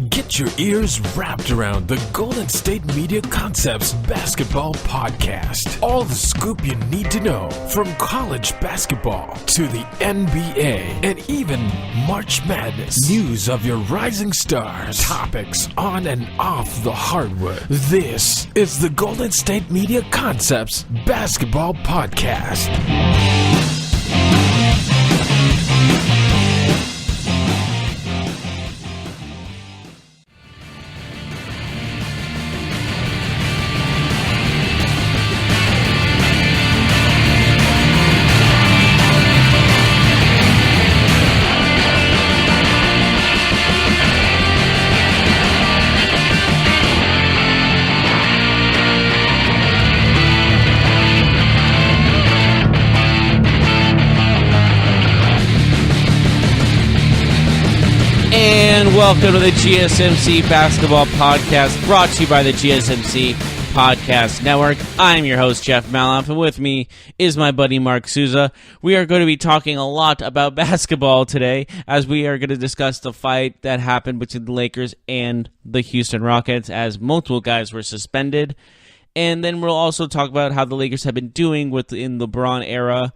Get your ears wrapped around the Golden State Media Concepts Basketball Podcast. All the scoop you need to know from college basketball to the NBA and even March Madness. News of your rising stars. Topics on and off the hardwood. This is the Golden State Media Concepts Basketball Podcast. Welcome to the GSMC Basketball Podcast, brought to you by the GSMC Podcast Network. I'm your host, Jeff Maloff, and with me is my buddy Mark Souza. We are going to be talking a lot about basketball today, as we are going to discuss the fight that happened between the Lakers and the Houston Rockets, as multiple guys were suspended. And then we'll also talk about how the Lakers have been doing within the LeBron era,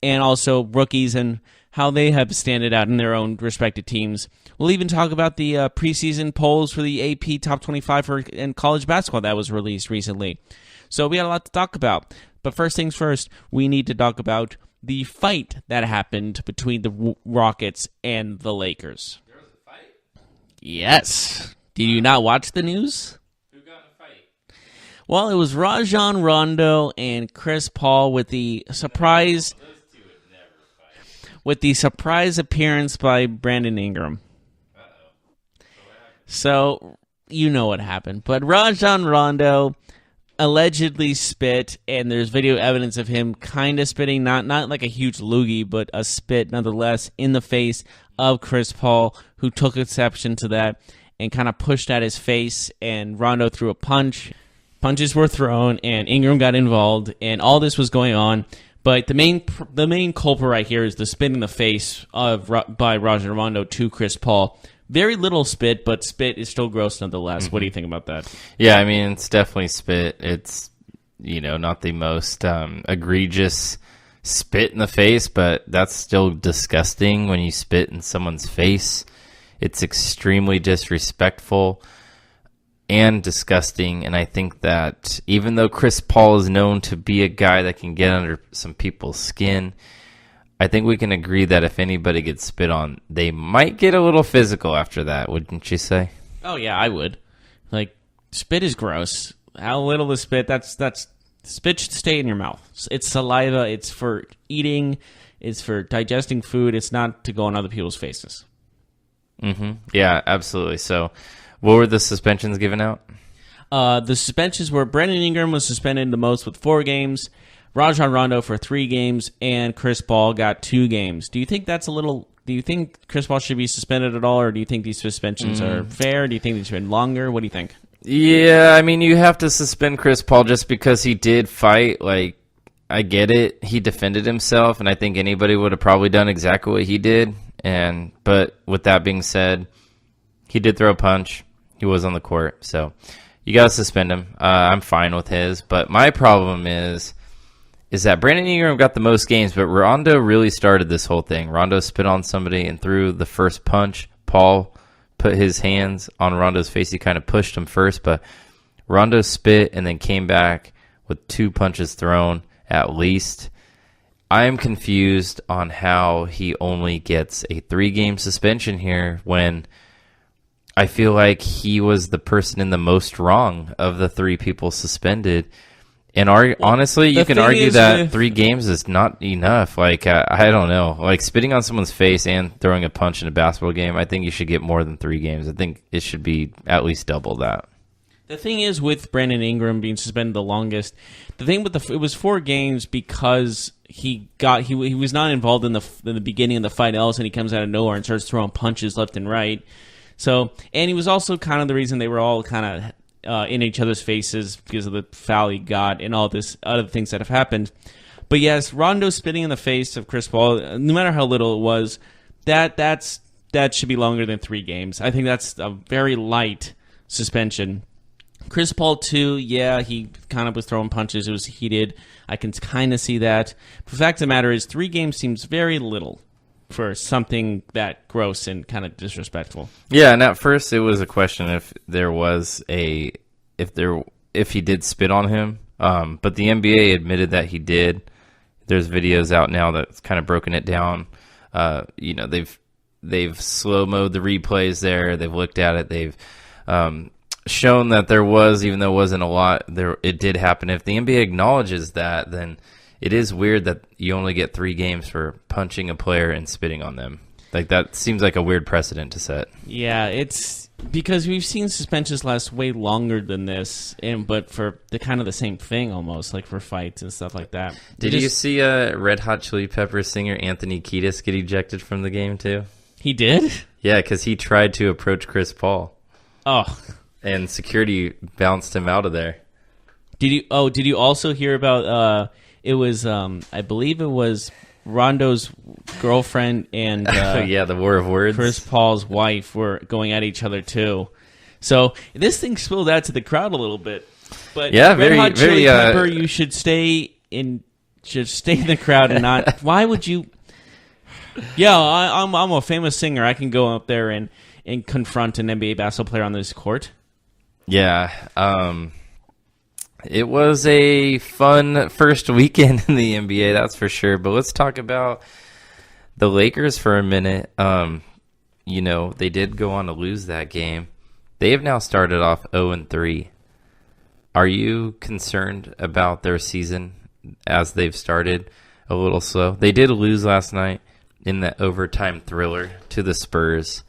and also rookies and how they have standed out in their own respective teams. We'll even talk about the preseason polls for the AP Top 25 in college basketball that was released recently. So we got a lot to talk about. But first things first, we need to talk about the fight that happened between the Rockets and the Lakers. There was a fight? Yes. Did you not watch the news? Who got in a fight? Well, it was Rajon Rondo and Chris Paul with the surprise appearance by Brandon Ingram. So, you know what happened. But Rajon Rondo allegedly spit, and there's video evidence of him kind of spitting, not like a huge loogie, but a spit nonetheless, in the face of Chris Paul, who took exception to that and kind of pushed at his face, and Rondo threw a punch. Punches were thrown, and Ingram got involved, and all this was going on. But the main culprit right here is the spit in the face by Rajon Rondo to Chris Paul. Very little spit, but spit is still gross nonetheless. What do you think about that? Yeah, I mean, it's definitely spit. It's, not the most egregious spit in the face, but that's still disgusting when you spit in someone's face. It's extremely disrespectful and disgusting, and I think that even though Chris Paul is known to be a guy that can get under some people's skin, I think we can agree that if anybody gets spit on, they might get a little physical after that, wouldn't you say? Oh yeah, I would. Like, spit is gross. How little the spit, that's spit should stay in your mouth. It's saliva, it's for eating, it's for digesting food, it's not to go on other people's faces. Yeah, absolutely. So, what were the suspensions given out? The suspensions were Brandon Ingram was suspended the most with 4 games, Rajon Rondo for 3 games, and Chris Paul got 2 games. Do you think that's a little... Do you think Chris Paul should be suspended at all, or do you think these suspensions are fair? Do you think they should be longer? What do you think? Yeah, I mean, you have to suspend Chris Paul just because he did fight. Like, I get it. He defended himself, and I think anybody would have probably done exactly what he did. But with that being said, he did throw a punch. He was on the court, so you got to suspend him. I'm fine with his, but my problem is that Brandon Ingram got the most games, but Rondo really started this whole thing. Rondo spit on somebody and threw the first punch. Paul put his hands on Rondo's face. He kind of pushed him first, but Rondo spit and then came back with 2 punches thrown at least. I am confused on how he only gets a 3-game suspension here when I feel like he was the person in the most wrong of the 3 people suspended. And honestly, you can argue that 3 games is not enough. Like, I don't know. Like, spitting on someone's face and throwing a punch in a basketball game, I think you should get more than 3 games. I think it should be at least double that. The thing is, with Brandon Ingram being suspended the longest, the thing with it was 4 games because he was not involved in the beginning of the fight. Else, and he comes out of nowhere and starts throwing punches left and right. So, and he was also kind of the reason they were all kind of in each other's faces because of the foul he got and all this other things that have happened. But yes, Rondo spitting in the face of Chris Paul, no matter how little it was, that's that should be longer than 3 games. I think that's a very light suspension. Chris Paul, too, yeah, he kind of was throwing punches. It was heated. I can kind of see that. But the fact of the matter is 3 games seems very little for something that gross and kind of disrespectful. Yeah, and at first it was a question if he did spit on him. But the NBA admitted that he did. There's videos out now that's kind of broken it down. They've slow-moed the replays there. They've looked at it. They've shown that there was, even though it wasn't a lot, it did happen. If the NBA acknowledges that, then it is weird that you only get 3 games for punching a player and spitting on them. Like, that seems like a weird precedent to set. Yeah, it's because we've seen suspensions last way longer than this, but for the kind of the same thing almost, like for fights and stuff like that. Did you see Red Hot Chili Peppers singer Anthony Kiedis get ejected from the game too? He did? Yeah, because he tried to approach Chris Paul. Oh. And security bounced him out of there. Did you also hear about it was I believe it was Rondo's girlfriend and yeah, the war of words. Chris Paul's wife were going at each other too. So this thing spilled out to the crowd a little bit. But yeah, Red very, Hot Chili very. Pepper, you should stay in the crowd and not. Why would you? Yeah, I'm a famous singer. I can go up there and confront an NBA basketball player on this court. Yeah, it was a fun first weekend in the NBA, that's for sure. But let's talk about the Lakers for a minute. They did go on to lose that game. They have now started off 0-3. Are you concerned about their season as they've started a little slow? They did lose last night in that overtime thriller to the Spurs,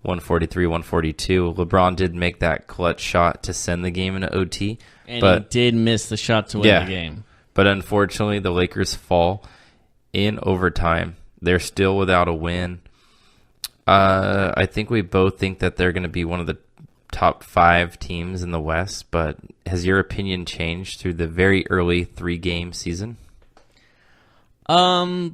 143-142. LeBron did make that clutch shot to send the game into OT. And he did miss the shot to win the game. But unfortunately, the Lakers fall in overtime. They're still without a win. I think we both think that they're going to be one of the top 5 teams in the West, but has your opinion changed through the very early 3-game season? It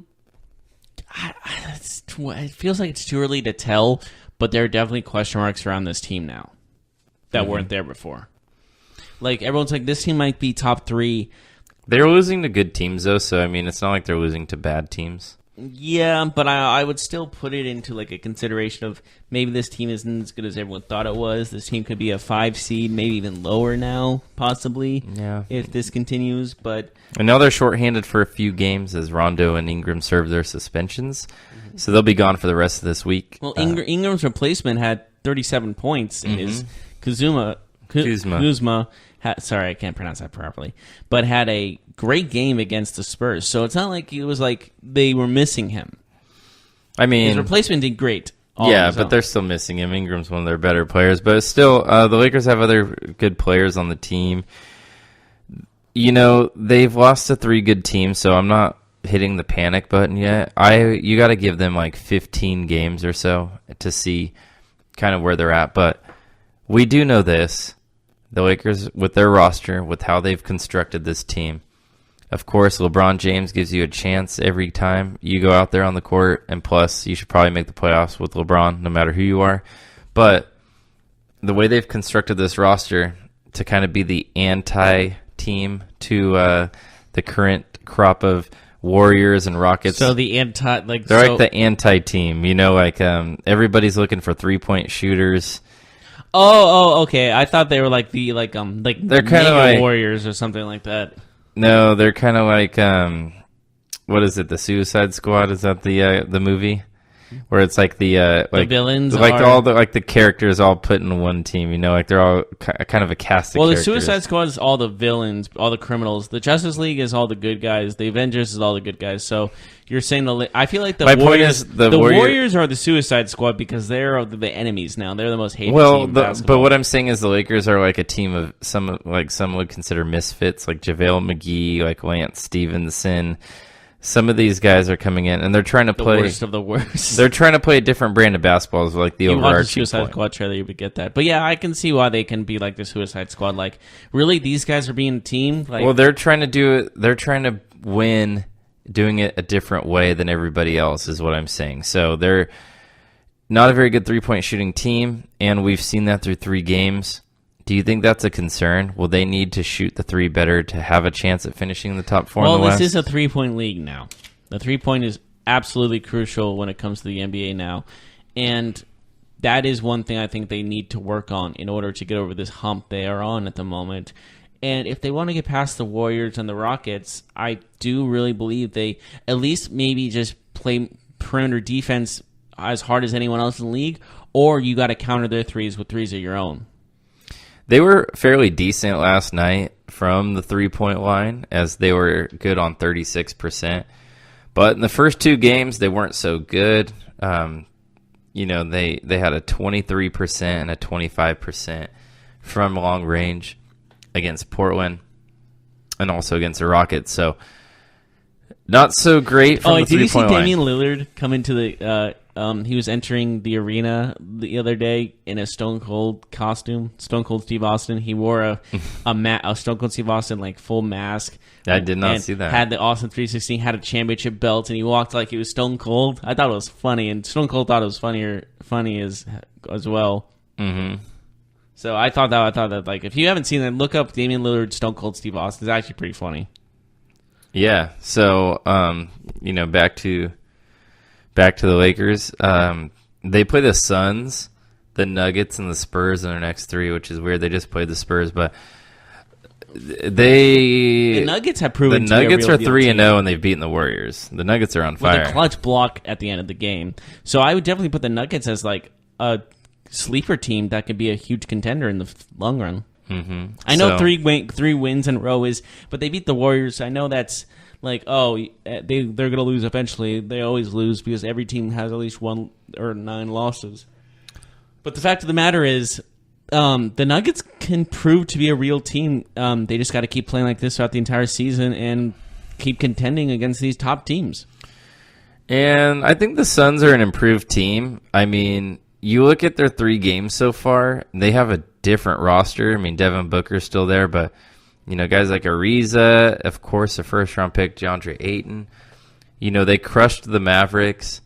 feels like it's too early to tell, but there are definitely question marks around this team now that weren't there before. Like, everyone's like, this team might be top 3. They're losing to good teams, though, so, I mean, it's not like they're losing to bad teams. Yeah, but I would still put it into, like, a consideration of maybe this team isn't as good as everyone thought it was. This team could be a 5 seed, maybe even lower now, possibly, if this continues, but... And now they're shorthanded for a few games as Rondo and Ingram serve their suspensions, so they'll be gone for the rest of this week. Well, Ingram's replacement had 37 points in his Kuzma. Sorry, I can't pronounce that properly. But had a great game against the Spurs. So it's not like it was like they were missing him. I mean, his replacement did great. Yeah, but they're still missing him. Ingram's one of their better players. But still, the Lakers have other good players on the team. They've lost to 3 good teams, so I'm not hitting the panic button yet. You got to give them like 15 games or so to see kind of where they're at. But we do know this. The Lakers, with their roster, with how they've constructed this team, of course, LeBron James gives you a chance every time you go out there on the court, and plus, you should probably make the playoffs with LeBron, no matter who you are. But the way they've constructed this roster to kind of be the anti-team to the current crop of Warriors and Rockets. So the they're like the anti-team, everybody's looking for 3-point shooters. Oh, okay. I thought they were like they're kind of like Warriors or something like that. No, they're kind of like what is it? The Suicide Squad? Is that the movie where it's like the villains, all the characters all put in one team? Like they're all kind of a cast of characters. The Suicide Squad is all the villains, all the criminals. The Justice League is all the good guys. The Avengers is all the good guys. So you're saying I feel like My point is the Warriors are the Suicide Squad because they're the enemies now. They're the most hated team. But what I'm saying is the Lakers are like a team of some would consider misfits, like JaVale McGee, like Lance Stevenson. Some of these guys are coming in, and they're trying to play... The worst of the worst. They're trying to play a different brand of basketball, is like the overarching watch the Suicide Squad trailer, you would get that. But yeah, I can see why they can be like the Suicide Squad. Like, really, these guys are being a team? Well, they're trying to do it... They're trying to win doing it a different way than everybody else, is what I'm saying. So they're... not a very good three-point shooting team, and we've seen that through 3 games. Do you think that's a concern? Will they need to shoot the 3 better to have a chance at finishing in the top 4 in the West? Well, this is a 3-point league now. The 3-point is absolutely crucial when it comes to the NBA now. And that is one thing I think they need to work on in order to get over this hump they are on at the moment. And if they want to get past the Warriors and the Rockets, I do really believe they at least maybe just play perimeter defense as hard as anyone else in the league, or you got to counter their threes with threes of your own. They were fairly decent last night from the 3-point line, as they were good on 36%. But in the first 2 games, they weren't so good. They had a 23% and a 25% from long range against Portland and also against the Rockets. So not so great from the 3-point line. Did you see Damian Lillard come into the he was entering the arena the other day in a Stone Cold costume, Stone Cold Steve Austin. He wore a Stone Cold Steve Austin full mask. I did not see that. Had the Austin 316, had a championship belt, and he walked like he was Stone Cold. I thought it was funny, and Stone Cold thought it was funny as well. Mm-hmm. So I thought that if you haven't seen that, look up Damian Lillard, Stone Cold Steve Austin. It's actually pretty funny. Yeah. So back to the Lakers. They play the Suns, the Nuggets, and the Spurs in their next 3, which is weird. They just played the Spurs, but the Nuggets have proven the Nuggets to be a real 3-0 and they've beaten the Warriors. The Nuggets are on fire with a clutch block at the end of the game. So I would definitely put the Nuggets as a sleeper team that could be a huge contender in the long run. Mm-hmm. I know 3 wins in a row but they beat the Warriors. I know that's they're going to lose eventually. They always lose because every team has at least 1 or 9 losses. But the fact of the matter is, the Nuggets can prove to be a real team. They just got to keep playing like this throughout the entire season and keep contending against these top teams. And I think the Suns are an improved team. I mean, you look at their 3 games so far, they have a different roster. I mean, Devin Booker's still there, but guys like Ariza, of course, a first-round pick, DeAndre Ayton. They crushed the Mavericks.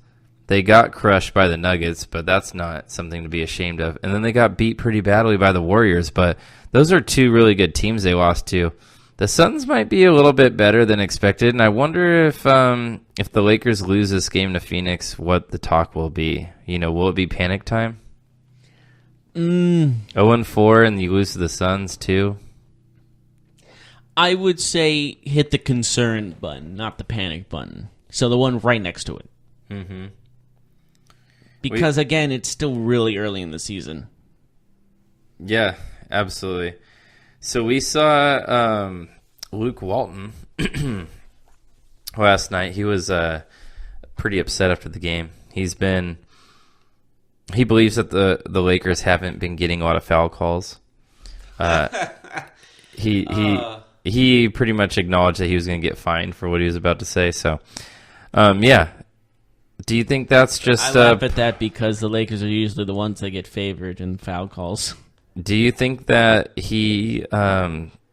They got crushed by the Nuggets, but that's not something to be ashamed of. And then they got beat pretty badly by the Warriors, but those are 2 really good teams they lost to. The Suns might be a little bit better than expected, and I wonder if the Lakers lose this game to Phoenix, what the talk will be. Will it be panic time? 0-4, and you lose to the Suns too? I would say hit the concern button, not the panic button. So the one right next to it. Mm-hmm. Because, again, it's still really early in the season. Yeah, absolutely. So we saw Luke Walton last night. He was pretty upset after the game. He believes that the Lakers haven't been getting a lot of foul calls. He pretty much acknowledged that he was going to get fined for what he was about to say. So, yeah. Do you think that's just... I laugh at that because the Lakers are usually the ones that get favored in foul calls. Do you think that he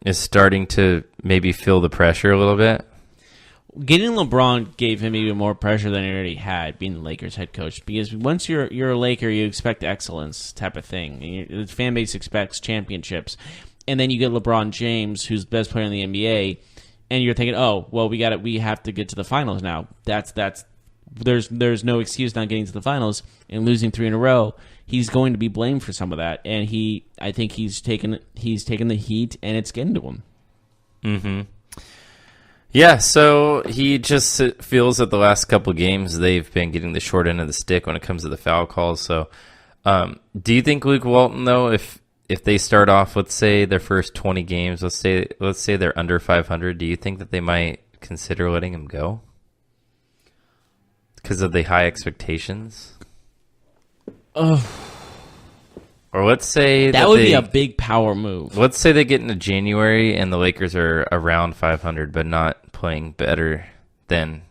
is starting to maybe feel the pressure a little bit? Getting LeBron gave him even more pressure than he already had, being the Lakers head coach. Because once you're a Laker, you expect excellence type of thing. And the fan base expects championships. And then you get LeBron James, who's the best player in the NBA, and you're thinking, oh, well, we have to get to the finals now. There's no excuse not getting to the finals and losing 3 in a row. He's going to be blamed for some of that, and I think he's taken the heat, and it's getting to him. Mm-hmm. Yeah, so he just feels that the last couple games they've been getting the short end of the stick when it comes to the foul calls. So, do you think Luke Walton, though, if they start off, let's say their first 20 games, let's say they're under 500, do you think that they might consider letting him go because of the high expectations? Oh. Or let's say that would be a big power move. Let's say they get into January and the Lakers are around 500, but not playing better than,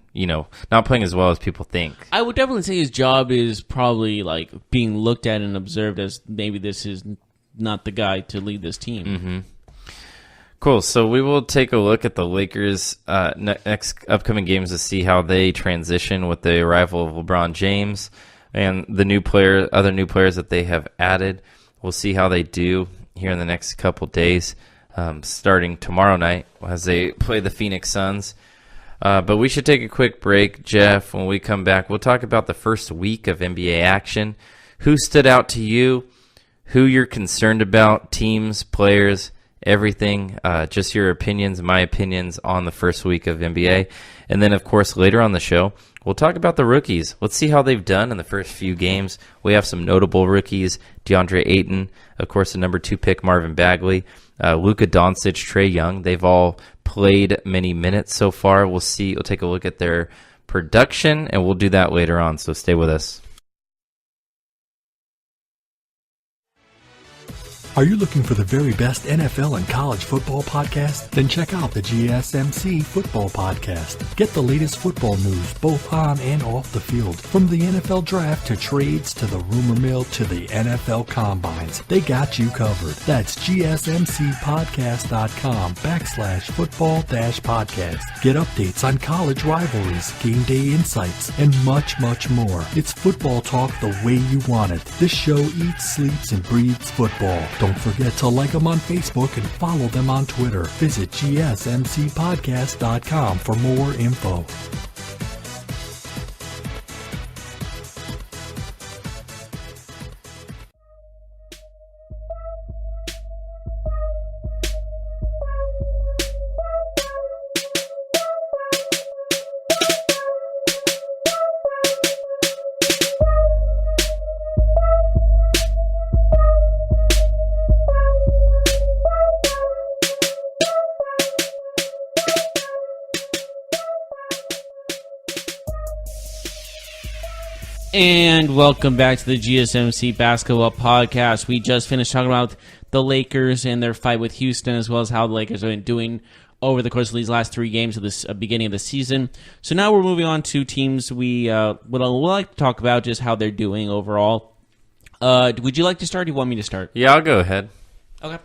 not playing as well as people think. I would definitely say his job is probably being looked at and observed as maybe this is not the guy to lead this team. Mm-hmm. Cool. So we will take a look at the Lakers' next upcoming games to see how they transition with the arrival of LeBron James. and the other new players that they have added. We'll see how they do here in the next couple days, starting tomorrow night as they play the Phoenix Suns. But we should take a quick break, Jeff. When we come back, we'll talk about the first week of NBA action. Who stood out to you? Who you're concerned about? Teams, players, everything. Just your opinions, my opinions on the first week of NBA. And then, of course, later on the show, we'll talk about the rookies. Let's see how they've done in the first few games. We have some notable rookies. DeAndre Ayton, of course, the number 2 pick, Marvin Bagley. Luka Doncic, Trae Young. They've all played many minutes so far. We'll see. We'll take a look at their production, and we'll do that later on, so stay with us. Are you looking for the very best NFL and college football podcast? Then check out the GSMC Football Podcast. Get the latest football news both on and off the field. From the NFL Draft to trades to the rumor mill to the NFL Combines. They got you covered. That's GSMCpodcast.com/football-podcast. Get updates on college rivalries, game day insights, and much, much more. It's football talk the way you want it. This show eats, sleeps, and breathes football. Don't forget to like them on Facebook and follow them on Twitter. Visit GSMCpodcast.com for more info. And welcome back to the GSMC Basketball Podcast. We just finished talking about the Lakers and their fight with Houston, as well as how the Lakers are doing over the course of these last 3 games of this beginning of the season. So now we're moving on to teams we would like to talk about, just how they're doing overall. Would you like to start, or do you want me to start? Yeah, I'll go ahead. Okay.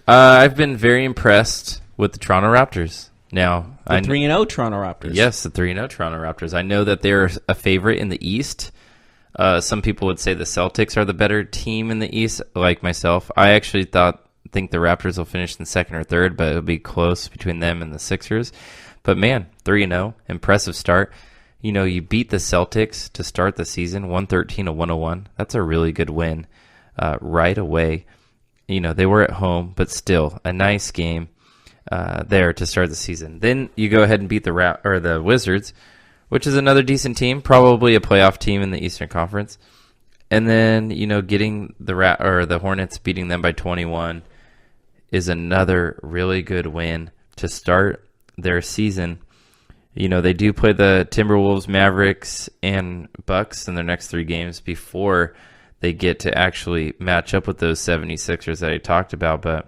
I've been very impressed with the Toronto Raptors. Now, the 3-0 Toronto Raptors. Yes, the 3-0 Toronto Raptors. I know that they're a favorite in the East. Some people would say the Celtics are the better team in the East, like myself. I actually think the Raptors will finish in second or third, but it'll be close between them and the Sixers. But man, 3-0, impressive start. You know, you beat the Celtics to start the season, 113-101. That's a really good win right away. You know, they were at home, but still a nice game. There to start the season. Then you go ahead and beat the Wizards, which is another decent team, probably a playoff team in the Eastern Conference. And then, you know, getting the Hornets, beating them by 21 is another really good win to start their season. You know, they do play the Timberwolves, Mavericks, and Bucks in their next 3 games before they get to actually match up with those 76ers that I talked about, but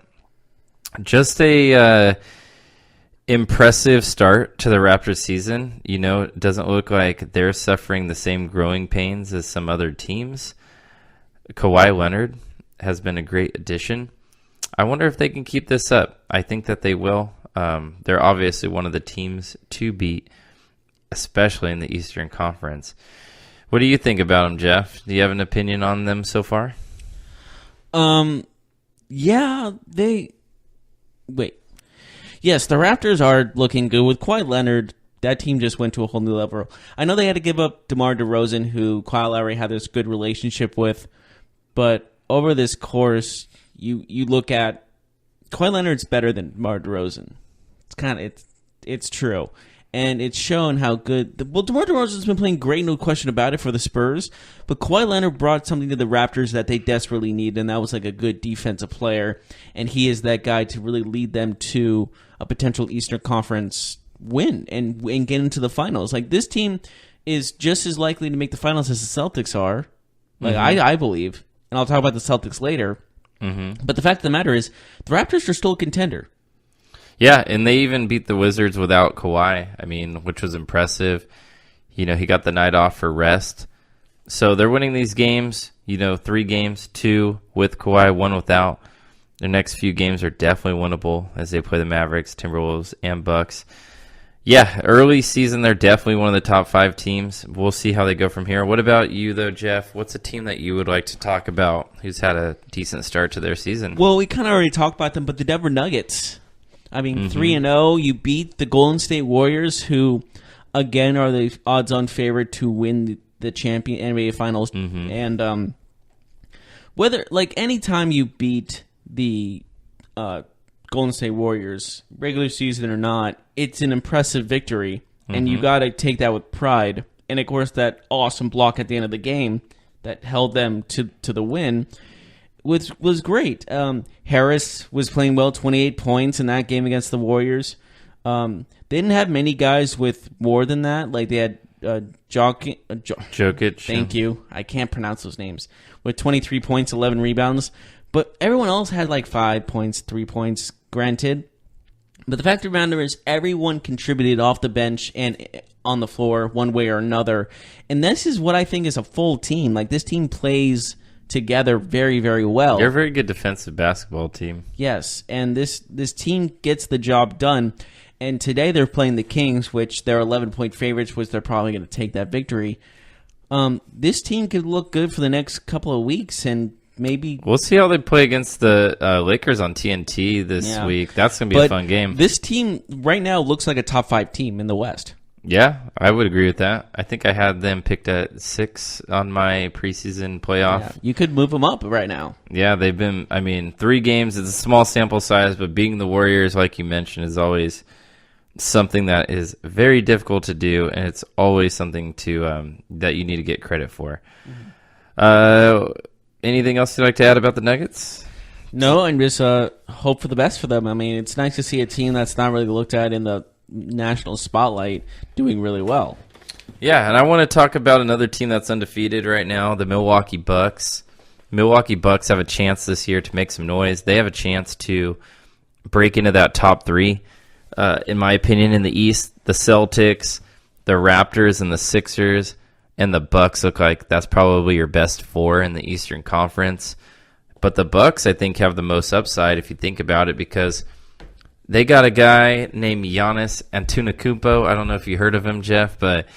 just a impressive start to the Raptors season. You know, it doesn't look like they're suffering the same growing pains as some other teams. Kawhi Leonard has been a great addition. I wonder if they can keep this up. I think that they will. They're obviously one of the teams to beat, especially in the Eastern Conference. What do you think about them, Jeff? Do you have an opinion on them so far? Yeah, Yes, the Raptors are looking good. With Kawhi Leonard, that team just went to a whole new level. I know they had to give up DeMar DeRozan, who Kyle Lowry had this good relationship with, but over this course, you look at Kawhi Leonard's better than DeMar DeRozan. It's true. And it's shown how good... DeMar DeRozan's been playing great, no question about it, for the Spurs. But Kawhi Leonard brought something to the Raptors that they desperately need, and that was like a good defensive player. And he is that guy to really lead them to a potential Eastern Conference win and get into the finals. Like, this team is just as likely to make the finals as the Celtics are. Like, I believe. And I'll talk about the Celtics later. Mm-hmm. But the fact of the matter is, the Raptors are still a contender. Yeah, and they even beat the Wizards without Kawhi, which was impressive. You know, he got the night off for rest. So they're winning these games, 3 games, 2 with Kawhi, 1 without. Their next few games are definitely winnable as they play the Mavericks, Timberwolves, and Bucks. Yeah, early season, they're definitely one of the top 5 teams. We'll see how they go from here. What about you, though, Jeff? What's a team that you would like to talk about who's had a decent start to their season? Well, we kind of already talked about them, but the Denver Nuggets. I mean, 3-0, you beat the Golden State Warriors, who, again, are the odds-on favorite to win the champion NBA Finals. And whether, like, anytime you beat the Golden State Warriors, regular season or not, it's an impressive victory, and you got to take that with pride. And of course, that awesome block at the end of the game that held them to the win was great. Harris was playing well, 28 points in that game against the Warriors. They didn't have many guys with more than that. Like they had Jokic. Thank you. I can't pronounce those names. With 23 points, 11 rebounds. But everyone else had like 5 points, 3 points, granted. But the fact of the matter is everyone contributed off the bench and on the floor one way or another. And this is what I think is a full team. Like this team plays together very, very well. You're a very good defensive basketball team. Yes, and this team gets the job done. And today they're playing the Kings, which they're 11-point favorites, which they're probably going to take that victory. This team could look good for the next couple of weeks, and maybe we'll see how they play against the Lakers on TNT this week. That's going to be a fun game. This team right now looks like a top 5 team in the West. Yeah, I would agree with that. I think I had them picked at 6 on my preseason playoff. Yeah, you could move them up right now. Yeah, they've been, 3 games. It's a small sample size, but beating the Warriors, like you mentioned, is always something that is very difficult to do, and it's always something to that you need to get credit for. Anything else you'd like to add about the Nuggets? No, and just hope for the best for them. I mean, it's nice to see a team that's not really looked at in the national spotlight doing really well. Yeah, and I want to talk about another team that's undefeated right now, the Milwaukee Bucks. Milwaukee Bucks have a chance this year to make some noise. They have a chance to break into that top 3. In my opinion, in the East, the Celtics, the Raptors, and the Sixers, and the Bucks look like that's probably your best 4 in the Eastern Conference. But the Bucks, I think, have the most upside if you think about it, because they got a guy named Giannis Antetokounmpo. I don't know if you heard of him, Jeff, but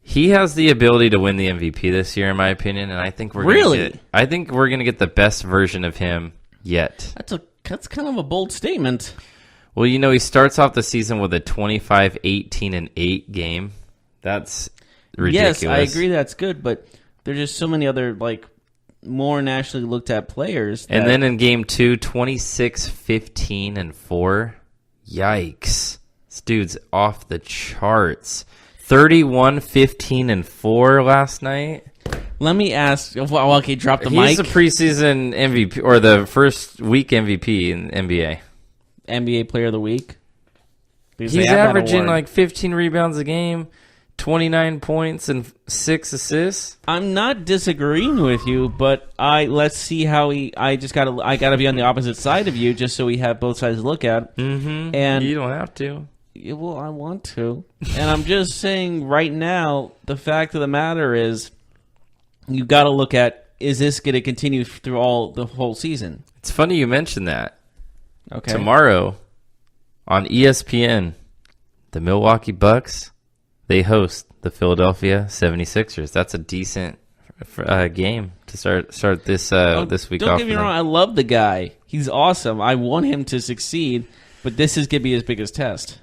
he has the ability to win the MVP this year, in my opinion. And I think we're gonna get the best version of him yet. That's kind of a bold statement. Well, he starts off the season with a 25-18-8 game. That's ridiculous. Yes, I agree that's good, but there's just so many other more nationally looked at players. And then in game 2, 26-15-4. Yikes. This dude's off the charts. 31-15-4 last night. Let me ask. Well, okay, drop the mic. He's the preseason MVP, or the first week MVP in NBA. NBA Player of the Week. He's averaging 15 rebounds a game, 29 points, and 6 assists. I'm not disagreeing with you, but let's see how I gotta be on the opposite side of you, just so we have both sides to look at. Mm-hmm. And you don't have to. Well, I want to, and I'm just saying right now. The fact of the matter is, you got to look at, is this going to continue through the whole season? It's funny you mentioned that. Okay. Tomorrow on ESPN, the Milwaukee Bucks, they host the Philadelphia 76ers. That's a decent game to start this this week off. Don't get me wrong, I love the guy. He's awesome. I want him to succeed, but this is going to be his biggest test.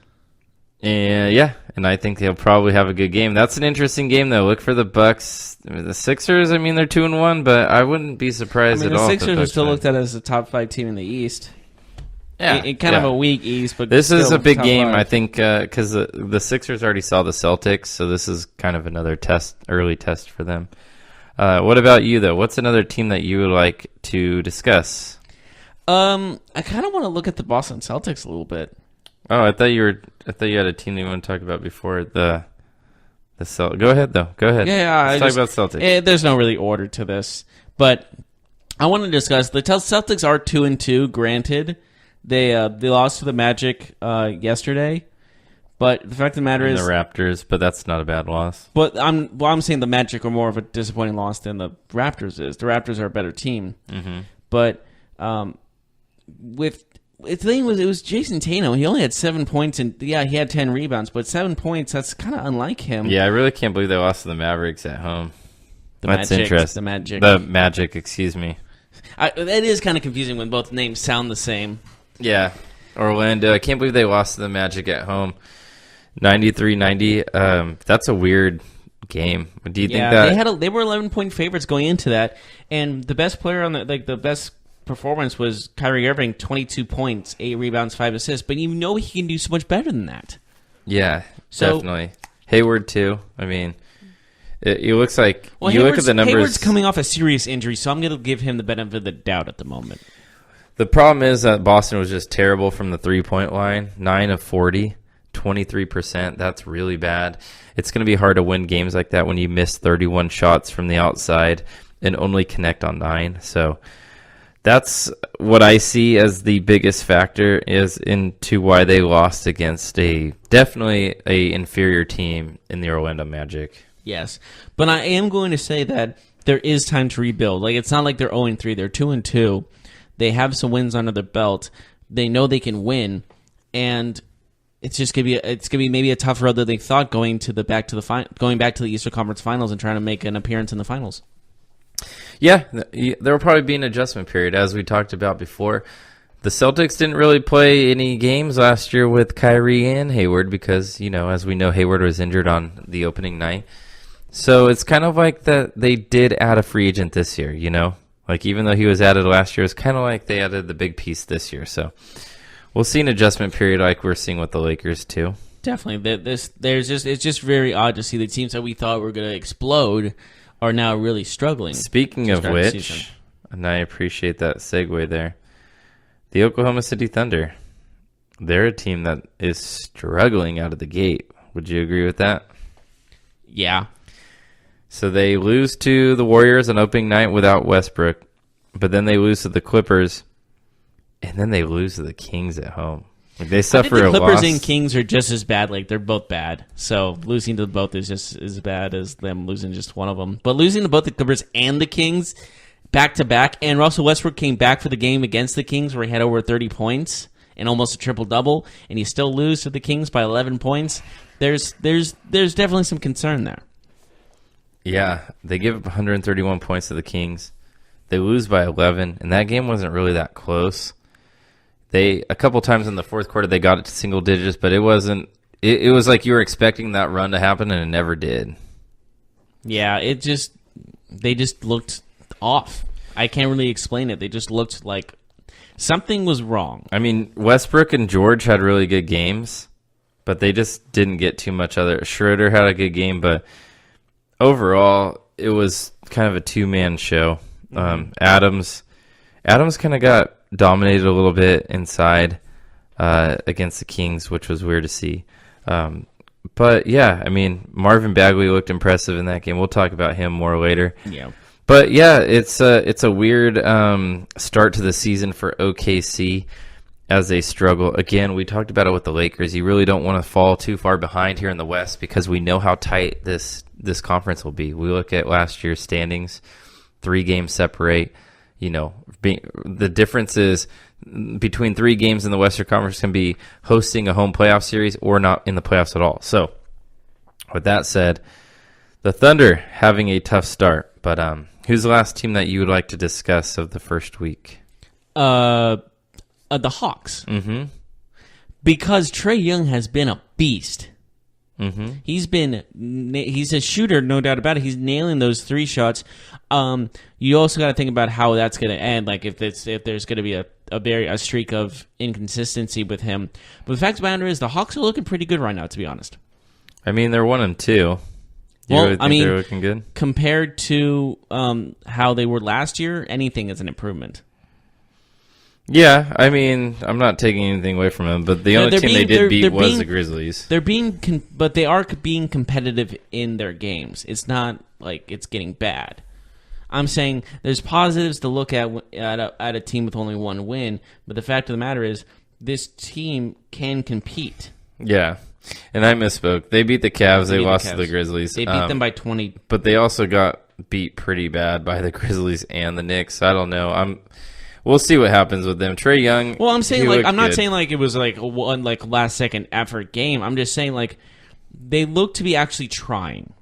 And I think he'll probably have a good game. That's an interesting game, though. Look for the Bucks. The Sixers, they're 2-1, but I wouldn't be surprised at all. The Sixers are still looked at as a top 5 team in the East. Yeah, kind of a weak East, but this is a big game, 5. I think, because the Sixers already saw the Celtics, so this is kind of another early test for them. What about you, though? What's another team that you would like to discuss? I kind of want to look at the Boston Celtics a little bit. Oh, I thought you had a team that you want to talk about before the Celtics. Go ahead, though. Go ahead. Yeah, Let's talk about Celtics. There's no really order to this, but I want to discuss the Celtics are 2-2. Granted, they lost to the Magic yesterday, but the fact of the matter is the Raptors. But that's not a bad loss. But I'm saying the Magic are more of a disappointing loss than the Raptors is. The Raptors are a better team, Mm-hmm. but with the thing was, it was Jason Tatum. He only had 7 points, and he had 10 rebounds, but 7 points, that's kind of unlike him. Yeah, I really can't believe they lost to the Mavericks at home. That's Magic, interesting. The Magic, excuse me. That is kind of confusing when both names sound the same. Yeah, Orlando. I can't believe they lost to the Magic at home, 93-90. That's a weird game. Do you think that they were 11-point favorites going into that, and the best player on the best performance was Kyrie Irving, 22 points, 8 rebounds, 5 assists. But you know he can do so much better than that. Yeah, definitely. Hayward too. I mean, it looks like you look at the numbers. Hayward's coming off a serious injury, so I'm going to give him the benefit of the doubt at the moment. The problem is that Boston was just terrible from the 3-point line. 9 of 40, 23%. That's really bad. It's going to be hard to win games like that when you miss 31 shots from the outside and only connect on 9. So that's what I see as the biggest factor is into why they lost against definitely a inferior team in the Orlando Magic. Yes, but I am going to say that there is time to rebuild. Like, it's not like they're 0-3; they're 2-2. They have some wins under their belt. They know they can win, and it's just gonna be maybe a tougher road than they thought going back to the Eastern Conference Finals and trying to make an appearance in the finals. Yeah, there will probably be an adjustment period, as we talked about before. The Celtics didn't really play any games last year with Kyrie and Hayward because, as we know, Hayward was injured on the opening night. So it's kind of like that they did add a free agent this year, Like, even though he was added last year, it's kind of like they added the big piece this year. So we'll see an adjustment period like we're seeing with the Lakers, too. Definitely. It's just very odd to see the teams that we thought were going to explode are now really struggling. Speaking of which, and I appreciate that segue there, the Oklahoma City Thunder, they're a team that is struggling out of the gate. Would you agree with that? Yeah. So they lose to the Warriors on opening night without Westbrook, but then they lose to the Clippers, and then they lose to the Kings at home. Like, they suffer a loss. The Clippers and Kings are just as bad. Like, they're both bad. So losing to both is just as bad as them losing just one of them. But losing to both the Clippers and the Kings back-to-back, and Russell Westbrook came back for the game against the Kings where he had over 30 points and almost a triple-double, and you still lose to the Kings by 11 points. There's definitely some concern there. Yeah, they give up 131 points to the Kings. They lose by 11, and that game wasn't really that close. A couple times in the fourth quarter they got it to single digits, but it wasn't. It was like you were expecting that run to happen, and it never did. Yeah, they just looked off. I can't really explain it. They just looked like something was wrong. I mean, Westbrook and George had really good games, but they just didn't get too much other. Schroeder had a good game, but overall, it was kind of a two-man show. Adams kind of got dominated a little bit inside against the Kings, which was weird to see. But yeah, I mean, Marvin Bagley looked impressive in that game. We'll talk about him more later. Yeah. But yeah, it's a weird start to the season for OKC as they struggle. Again, we talked about it with the Lakers. You really don't want to fall too far behind here in the West because we know how tight this conference will be. We look at last year's standings, 3 games separate. The differences between 3 games in the Western Conference can be hosting a home playoff series or not in the playoffs at all. So, with that said, the Thunder having a tough start. But who's the last team that you would like to discuss of the first week? The Hawks. Mm-hmm. Because Trae Young has been a beast. Mm-hmm. He's a shooter, no doubt about it. He's nailing those 3 shots. You also got to think about how that's going to end. Like if there's going to be a streak of inconsistency with him. But the fact of the matter is, the Hawks are looking pretty good right now. To be honest, I mean they're 1-2. Well, really they're looking good compared to how they were last year. Anything is an improvement. Yeah, I mean, I'm not taking anything away from them, but the only team they did beat was the Grizzlies. But they are being competitive in their games. It's not like it's getting bad. I'm saying there's positives to look at a team with only 1 win, but the fact of the matter is this team can compete. Yeah, and I misspoke. They beat the Cavs. They lost to the Grizzlies. They beat them by 20. But they also got beat pretty bad by the Grizzlies and the Knicks. I don't know. we'll see what happens with them. Trae Young. Well, I'm saying he like looked I'm not good. saying like it was like a one like last second effort game. I'm just saying like they look to be actually trying.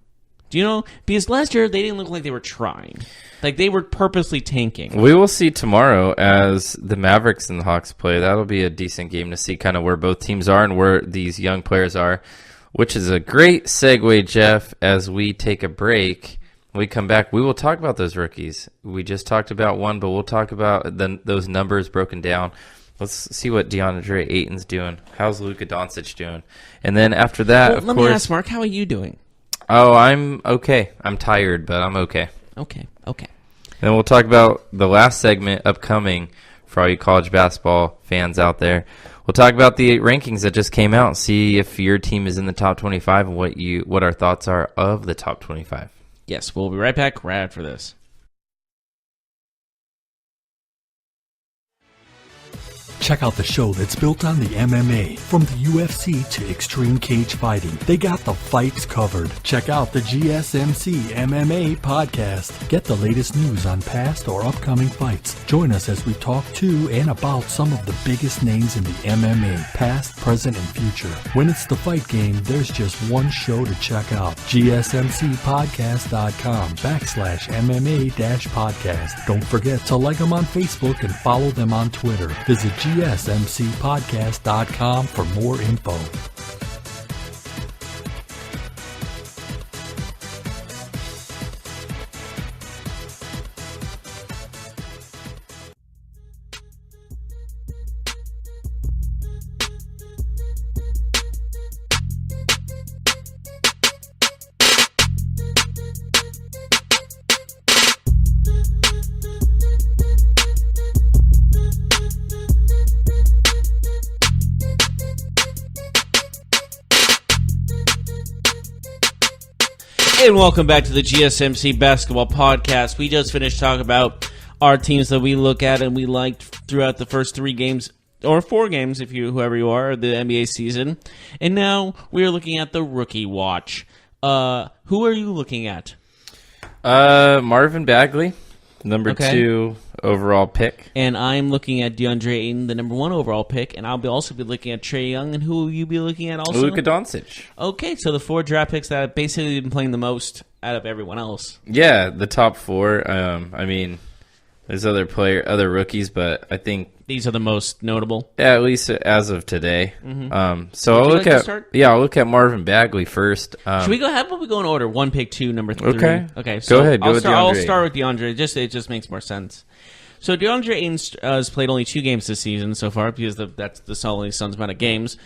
Do you know? Because last year they didn't look like they were trying. Like they were purposely tanking. We will see tomorrow as the Mavericks and the Hawks play. That'll be a decent game to see kind of where both teams are and where these young players are, which is a great segue, Jeff, as we take a break. When we come back, we will talk about those rookies. We just talked about one, but we'll talk about those numbers broken down. Let's see what DeAndre Ayton's doing. How's Luka Doncic doing? And then after that, Well, of let course... me ask Mark, how are you doing? Oh, I'm okay. I'm tired, but I'm okay. Okay. Then we'll talk about the last segment upcoming for all you college basketball fans out there. We'll talk about the rankings that just came out, see if your team is in the top 25 and what our thoughts are of the top 25. Yes, we'll be right back right after this. Check out the show that's built on the MMA. From the UFC to extreme cage fighting, they got the fights covered. Check out the GSMC MMA podcast. Get the latest news on past or upcoming fights. Join us as we talk to and about some of the biggest names in the MMA, past, present, and future. When it's the fight game, there's just one show to check out. GSMCpodcast.com/MMA-podcast. Don't forget to like them on Facebook and follow them on Twitter. Visit GSMCpodcast.com for more info. And welcome back to the GSMC Basketball Podcast. We just finished talking about our teams that we look at and we liked throughout the first 3 games, or 4 games if you whoever you are, the NBA season. And now we are looking at the rookie watch. Who are you looking at? Marvin Bagley, number Okay. 2 overall pick. And I'm looking at DeAndre Ayton, the number 1 overall pick, and I'll also be looking at Trae Young. And who will you be looking at also? Luka Doncic. Okay, so the 4 draft picks that have basically been playing the most out of everyone else. Yeah, the top 4. I mean, there's other rookies, but I think These are the most notable. at least as of today. So Would I'll you look like to at start? I'll look at Marvin Bagley first. Should we go? How about we go in order? 1 pick, 2, number 3. Okay. Okay. Go So ahead, go with I'll DeAndre. start with DeAndre. It just makes more sense. So DeAndre Ayton has played only 2 games this season so far because that's the Sully Suns amount of games.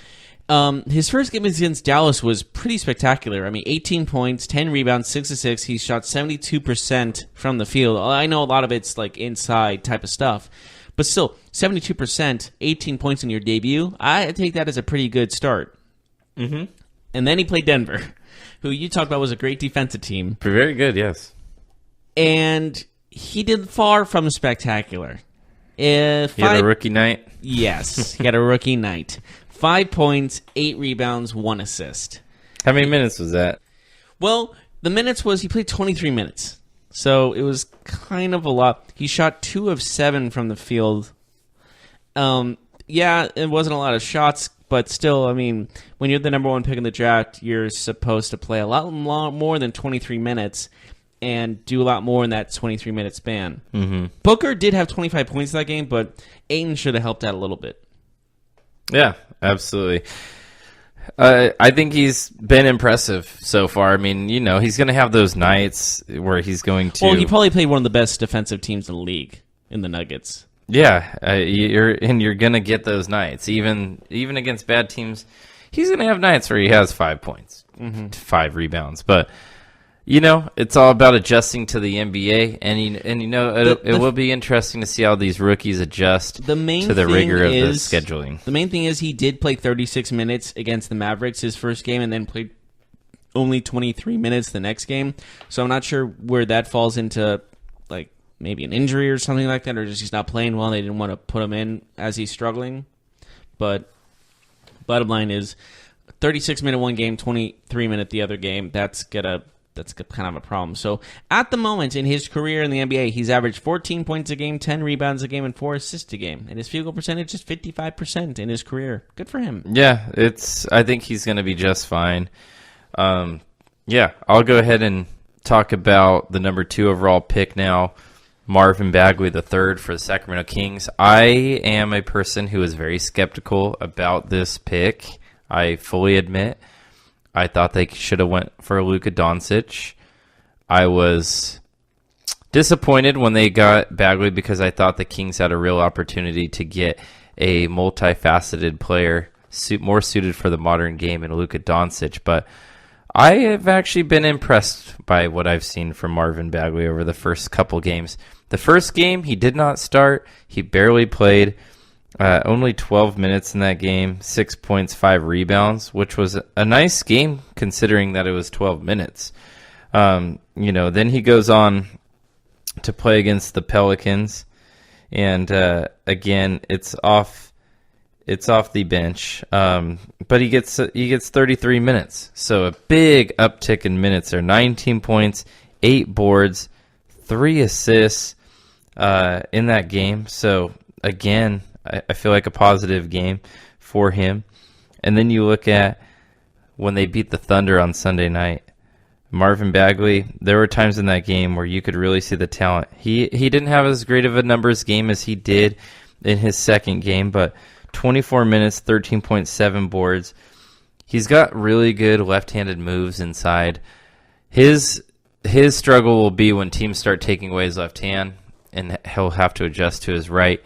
His first game against Dallas was pretty spectacular. I mean, 18 points, 10 rebounds, 6 assists. He shot 72% from the field. I know a lot of it's like inside type of stuff, but still, 72%, 18 points in your debut. I take that as a pretty good start. Mm-hmm. And then he played Denver, who you talked about was a great defensive team. Very good, yes. And he did far from spectacular. He had a rookie night. Yes, he had a rookie night. 5 points, 8 rebounds, 1 assist. How many minutes was that? Well, the minutes was he played 23 minutes. So it was kind of a lot. He shot 2 of 7 from the field. Yeah, it wasn't a lot of shots, but still, I mean, when you're the number 1 pick in the draft, you're supposed to play a lot more than 23 minutes and do a lot more in that 23-minute span. Mm-hmm. Booker did have 25 points that game, but Ayton should have helped out a little bit. Yeah, absolutely. I think he's been impressive so far. I mean, he's going to have those nights where he's going to... Well, he probably played one of the best defensive teams in the league in the Nuggets. Yeah, you're going to get those nights. Even against bad teams, he's going to have nights where he has 5 points, 5 rebounds. But, it's all about adjusting to the NBA. And, it will be interesting to see how these rookies adjust to the rigor of the scheduling. The main thing is he did play 36 minutes against the Mavericks his first game and then played only 23 minutes the next game. So I'm not sure where that falls into, like, maybe an injury or something like that, or just he's not playing well and they didn't want to put him in as he's struggling. But bottom line is 36-minute one game, 23-minute the other game. That's going to that's kind of a problem. So at the moment in his career in the NBA, he's averaged 14 points a game, 10 rebounds a game, and 4 assists a game. And his field goal percentage is 55% in his career. Good for him. Yeah, I think he's going to be just fine. Yeah, I'll go ahead and talk about the number 2 overall pick now, Marvin Bagley III for the Sacramento Kings. I am a person who is very skeptical about this pick. I fully admit. I thought they should have went for Luka Doncic. I was disappointed when they got Bagley because I thought the Kings had a real opportunity to get a multifaceted player more suited for the modern game in Luka Doncic. But I have actually been impressed by what I've seen from Marvin Bagley over the first couple games. The first game, he did not start. He barely played. Only 12 minutes in that game, 6 points, 5 rebounds, which was a nice game considering that it was 12 minutes. Then he goes on to play against the Pelicans, and again, it's off the bench. But he gets 33 minutes, so a big uptick in minutes there. 19 points, 8 boards, 3 assists in that game. So again, I feel like a positive game for him. And then you look at when they beat the Thunder on Sunday night, Marvin Bagley, there were times in that game where you could really see the talent. He didn't have as great of a numbers game as he did in his second game, but 24 minutes, 13.7 boards. He's got really good left-handed moves inside. His struggle will be when teams start taking away his left hand, and he'll have to adjust to his right.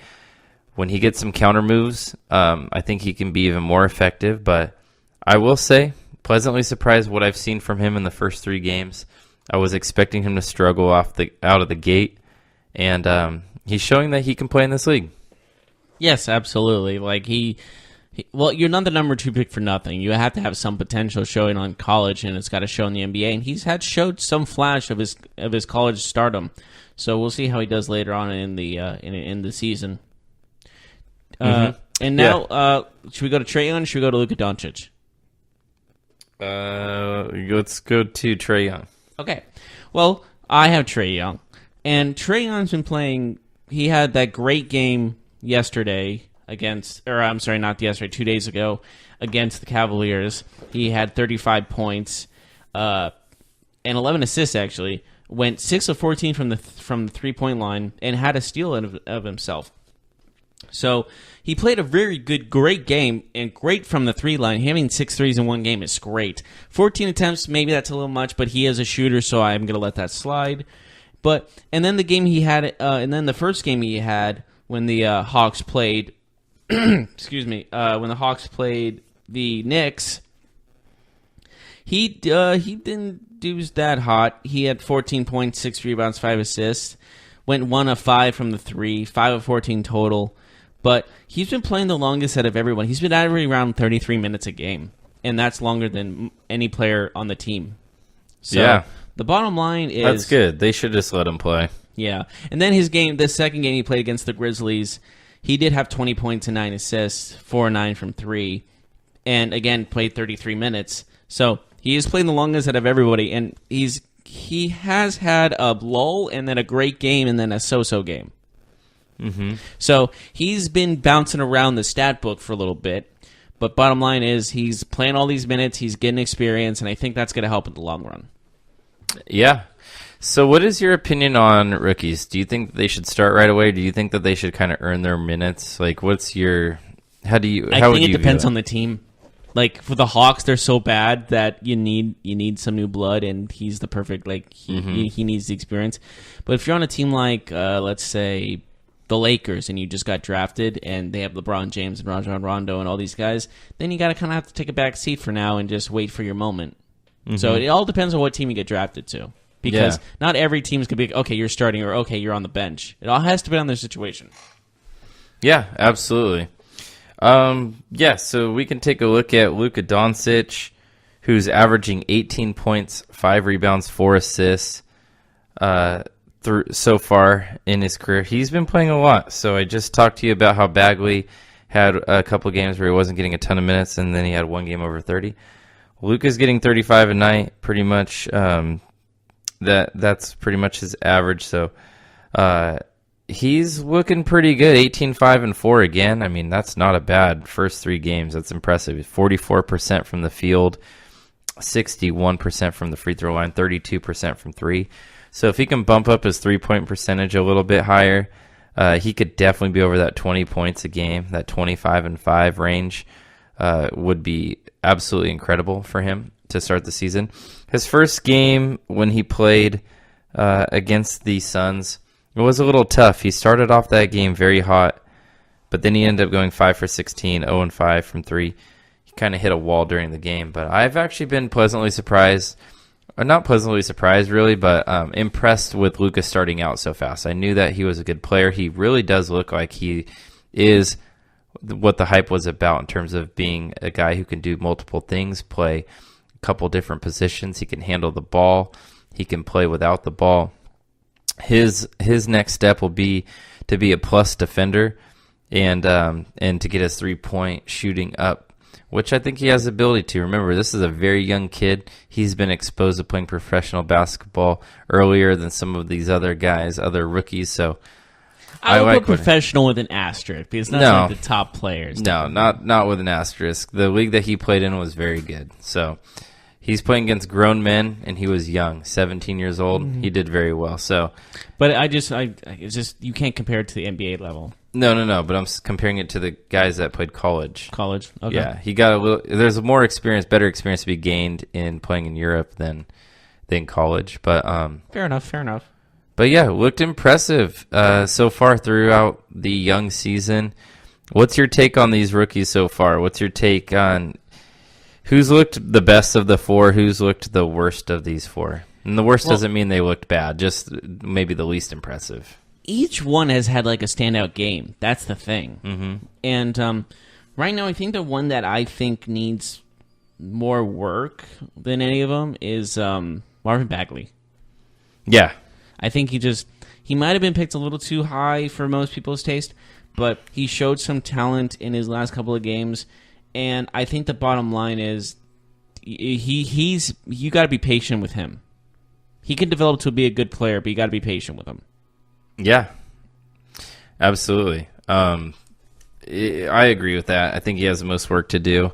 When he gets some counter moves, I think he can be even more effective. But I will say, pleasantly surprised what I've seen from him in the first 3 games. I was expecting him to struggle out of the gate, and he's showing that he can play in this league. Yes, absolutely. Like well, you're not the number 2 pick for nothing. You have to have some potential showing on college, and it's got to show in the NBA. And he's showed some flash of his college stardom. So we'll see how he does later on in the season. And now, should we go to Trae Young or should we go to Luka Doncic? Let's go to Trae Young. Okay. Well, I have Trae Young. And Trae Young's been playing. He had that great game yesterday not yesterday, 2 days ago against the Cavaliers. He had 35 points and 11 assists, actually. Went 6 of 14 from the 3-point line and had a steal of himself. So he played a great game, and great from the 3 line. Having 6 threes in one game is great. 14 attempts, maybe that's a little much, but he is a shooter, so I'm going to let that slide. And then the first game he had when the Hawks played, when the Hawks played the Knicks, he didn't do that hot. He had 14 points, 6 rebounds, 5 assists. Went 1 of 5 from the 3, 5 of 14 total. But he's been playing the longest out of everyone. He's been averaging around 33 minutes a game, and that's longer than any player on the team. So yeah. The bottom line is... That's good. They should just let him play. Yeah. And then the second game he played against the Grizzlies, he did have 20 points and 9 assists, 4 and 9 from 3, and again played 33 minutes. So he is playing the longest out of everybody, and he has had a lull and then a great game and then a so-so game. Mm-hmm. So he's been bouncing around the stat book for a little bit, but bottom line is he's playing all these minutes, he's getting experience, and I think that's going to help in the long run. Yeah. So what is your opinion on rookies? Do you think they should start right away? Do you think that they should kind of earn their minutes? Like, I think it depends on the team. Like, for the Hawks, they're so bad that you need some new blood, and he's the perfect, he needs the experience. But if you're on a team like, let's say, the Lakers, and you just got drafted, and they have LeBron James and Rajon Rondo and all these guys, then you got to kind of have to take a back seat for now and just wait for your moment. Mm-hmm. So it all depends on what team you get drafted to. Because not every team is going to be, okay, you're starting, or okay, you're on the bench. It all has to be on their situation. Yeah, absolutely. So we can take a look at Luka Doncic, who's averaging 18 points, 5 rebounds, 4 assists so far in his career. He's been playing a lot. So I just talked to you about how Bagley had a couple of games where he wasn't getting a ton of minutes, and then he had one game over 30. Luka's getting 35 a night, pretty much That's pretty much his average. So he's looking pretty good. 18-5-4 again. I mean, that's not a bad first 3 games. That's impressive. 44% from the field, 61% from the free throw line, 32% from 3. So if he can bump up his 3-point percentage a little bit higher, he could definitely be over that 20 points a game. That 25-5 range would be absolutely incredible for him to start the season. His first game when he played against the Suns, it was a little tough. He started off that game very hot, but then he ended up going 5 for 16, 0-5 from 3. He kind of hit a wall during the game, but I've actually been pleasantly surprised. Not pleasantly surprised, really, but impressed with Lucas starting out so fast. I knew that he was a good player. He really does look like he is what the hype was about in terms of being a guy who can do multiple things, play a couple different positions. He can handle the ball. He can play without the ball. His next step will be to be a plus defender and to get his 3-point shooting up, which I think he has the ability to. Remember, this is a very young kid. He's been exposed to playing professional basketball earlier than some of these other guys, other rookies. So I would like put professional with an asterisk because that's like the top players. No, not with an asterisk. The league that he played in was very good. So he's playing against grown men, and he was young, 17 years old. Mm-hmm. He did very well. So, but it's just you can't compare it to the NBA level. No. But I'm comparing it to the guys that played college. College, okay. Yeah, he got a little. There's more experience, better experience to be gained in playing in Europe than college. But fair enough. But yeah, looked impressive so far throughout the young season. What's your take on these rookies so far? What's your take on who's looked the best of the 4? Who's looked the worst of these 4? And the worst doesn't mean they looked bad, just maybe the least impressive. Each one has had like a standout game. That's the thing. Mm-hmm. And right now, I think the one that I think needs more work than any of them is Marvin Bagley. Yeah. I think he might have been picked a little too high for most people's taste, but he showed some talent in his last couple of games, and I think the bottom line is you got to be patient with him. He can develop to be a good player, but you got to be patient with him. Yeah, absolutely. I agree with that. I think he has the most work to do.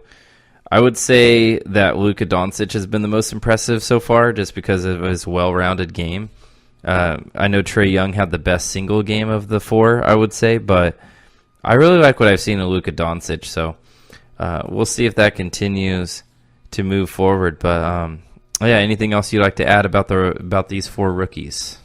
I would say that Luka Doncic has been the most impressive so far just because of his well-rounded game. I know Trae Young had the best single game of the 4, I would say, but I really like what I've seen of Luka Doncic, so we'll see if that continues to move forward. But yeah, anything else you'd like to add about these 4 rookies?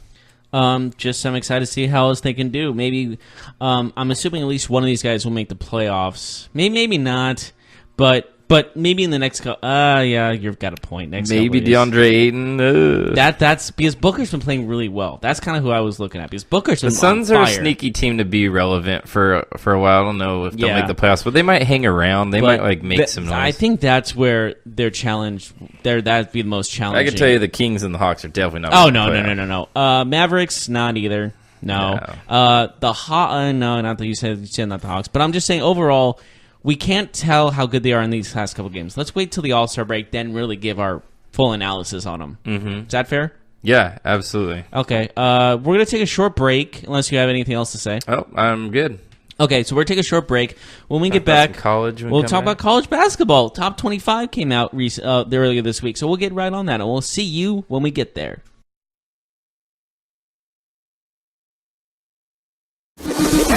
Just I'm excited to see how else they can do. Maybe I'm assuming at least one of these guys will make the playoffs. Maybe not, but maybe in the next yeah, you've got a point. Maybe DeAndre Ayton. That's because Booker's been playing really well. That's kind of who I was looking at because Booker's been the Suns on are fire. a sneaky team to be relevant for a while. I don't know if they'll make the playoffs, but they might hang around. They might make some noise. I think that's where their challenge. That'd be the most challenging. I can tell you the Kings and the Hawks are definitely not. Oh no. Mavericks not either. No. The Hawks. No, not that you said not the Hawks, but I'm just saying overall. We can't tell how good they are in these last couple games. Let's wait till the All-Star break, then really give our full analysis on them. Mm-hmm. Is that fair? Yeah, absolutely. Okay. We're going to take a short break, unless you have anything else to say. Oh, I'm good. Okay, so we're going to take a short break. When we get back, we'll talk about college basketball. Top 25 came out earlier this week, so we'll get right on that, and we'll see you when we get there.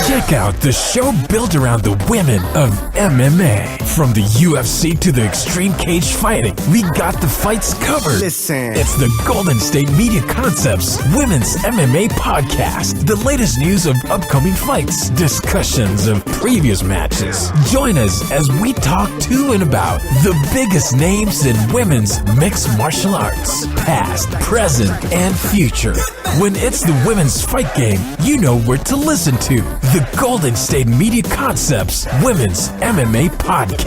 Check out the show built around the women of MMA. From the UFC to the extreme cage fighting, we got the fights covered. Listen. It's the Golden State Media Concepts Women's MMA Podcast. The latest news of upcoming fights, discussions of previous matches. Join us as we talk to and about the biggest names in women's mixed martial arts. Past, present, and future. When it's the women's fight game, you know where to listen to. The Golden State Media Concepts Women's MMA Podcast.